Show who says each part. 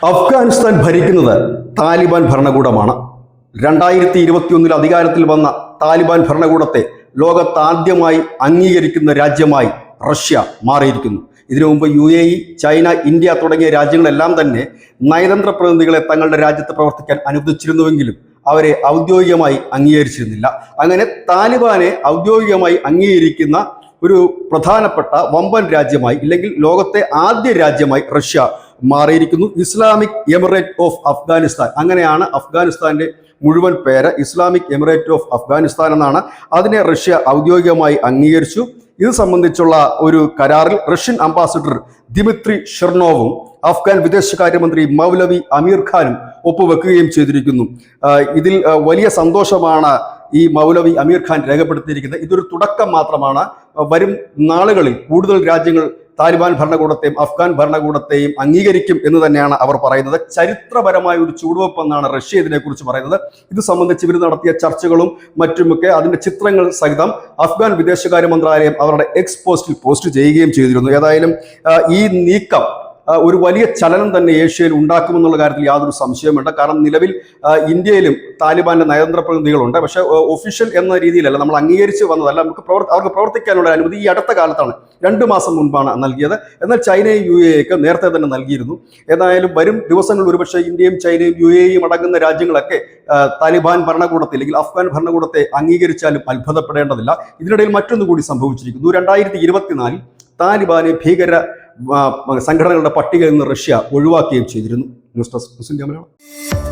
Speaker 1: അഫ്ഗാനിസ്ഥാൻ ഭരിക്കുന്നത് താലിബാൻ ഭരണകൂടമാണ്. 2021 അധികാരത്തിൽ വന്ന താലിബാൻ ഭരണകൂടത്തെ ലോകത്താദ്യമായി അംഗീകരിക്കുന്ന രാജ്യമായി റഷ്യ മാറിയിരിക്കുന്നു. ഇതിനു മുമ്പ് UAE, ചൈന, ഇന്ത്യ തുടങ്ങിയ രാജ്യങ്ങളെല്ലാം തന്നെ നയതന്ത്ര പ്രതിനിധികളെ തങ്ങളുടെ രാജ്യത്ത് പ്രവർത്തിക്കാൻ അനുവദിച്ചിരുന്നുവെങ്കിലും അവരെ ഔദ്യോഗികമായി അംഗീകരിച്ചിരുന്നില്ല. അങ്ങനെ താലിബാനെ ഔദ്യോഗികമായി അംഗീകരിക്കുന്ന ഒരു പ്രധാനപ്പെട്ട വമ്പൻ രാജ്യമായി, ഇല്ലെങ്കിൽ ലോകത്തെ ആദ്യ രാജ്യമായി റഷ്യ മാറിയിരിക്കുന്നു. ഇസ്ലാമിക് എമിറേറ്റ് ഓഫ് അഫ്ഗാനിസ്ഥാൻ, അങ്ങനെയാണ് അഫ്ഗാനിസ്ഥാന്റെ മുഴുവൻ പേര്. ഇസ്ലാമിക് എമിറേറ്റ് ഓഫ് അഫ്ഗാനിസ്ഥാൻ എന്നാണ്. അതിനെ റഷ്യ ഔദ്യോഗികമായി അംഗീകരിച്ചു. ഇത് സംബന്ധിച്ചുള്ള ഒരു കരാറിൽ റഷ്യൻ അംബാസിഡർ ദിമിത്രി ഷെർണോവും അഫ്ഗാൻ വിദേശകാര്യമന്ത്രി മൗലവി അമീർ ഖാനും ഒപ്പുവെക്കുകയും ചെയ്തിരിക്കുന്നു. ഇതിൽ വലിയ സന്തോഷമാണ് ഈ മൗലവി അമീർ ഖാൻ രേഖപ്പെടുത്തിയിരിക്കുന്നത്. ഇതൊരു തുടക്കം മാത്രമാണ്. വരും നാളുകളിൽ കൂടുതൽ രാജ്യങ്ങൾ താലിബാൻ ഭരണകൂടത്തെയും അഫ്ഗാൻ ഭരണകൂടത്തെയും അംഗീകരിക്കും എന്ന് തന്നെയാണ് അവർ പറയുന്നത്. ചരിത്രപരമായ ഒരു ചുവടുവെപ്പ് എന്നാണ് റഷ്യ ഇതിനെക്കുറിച്ച് പറയുന്നത്. ഇത് സംബന്ധിച്ച് ഇവർ നടത്തിയ ചർച്ചകളും മറ്റുമൊക്കെ അതിൻ്റെ ചിത്രങ്ങൾ സഹിതം അഫ്ഗാൻ വിദേശകാര്യ മന്ത്രാലയം അവരുടെ എക്സ് പോസ്റ്റിൽ പോസ്റ്റ് ചെയ്യുകയും ചെയ്തിരുന്നു. ഏതായാലും ഈ നീക്കം ഒരു വലിയ ചലനം തന്നെ ഏഷ്യയിൽ ഉണ്ടാക്കുമെന്നുള്ള കാര്യത്തിൽ യാതൊരു സംശയവും വേണ്ട. കാരണം നിലവിൽ ഇന്ത്യയിലും താലിബാന്റെ നയതന്ത്ര പ്രതിനിധികളുണ്ട്. പക്ഷേ ഒഫീഷ്യൽ എന്ന രീതിയിലല്ല, നമ്മൾ അംഗീകരിച്ച് വന്നതല്ല. അവർക്ക് പ്രവർത്തിക്കാനുള്ള അനുമതി ഈ അടുത്ത കാലത്താണ്, 2 മാസം മുൻപാണ് നൽകിയത്. എന്നാൽ ചൈനയും UAE നേരത്തെ തന്നെ നൽകിയിരുന്നു. ഏതായാലും വരും ദിവസങ്ങളിൽ ഒരുപക്ഷെ ഇന്ത്യയും ചൈനയും UAE അടങ്ങുന്ന രാജ്യങ്ങളൊക്കെ താലിബാൻ ഭരണകൂടത്തെ അല്ലെങ്കിൽ അഫ്ഗാൻ ഭരണകൂടത്തെ അംഗീകരിച്ചാലും അത്ഭുതപ്പെടേണ്ടതില്ല. ഇതിനിടയിൽ മറ്റൊന്നു കൂടി സംഭവിച്ചിരിക്കുന്നു. 2024 താലിബാനെ ഭീകര സംഘടനകളുടെ പട്ടികയിൽ നിന്ന് റഷ്യ ഒഴിവാക്കുകയും ചെയ്തിരുന്നു. News desk Malayalam.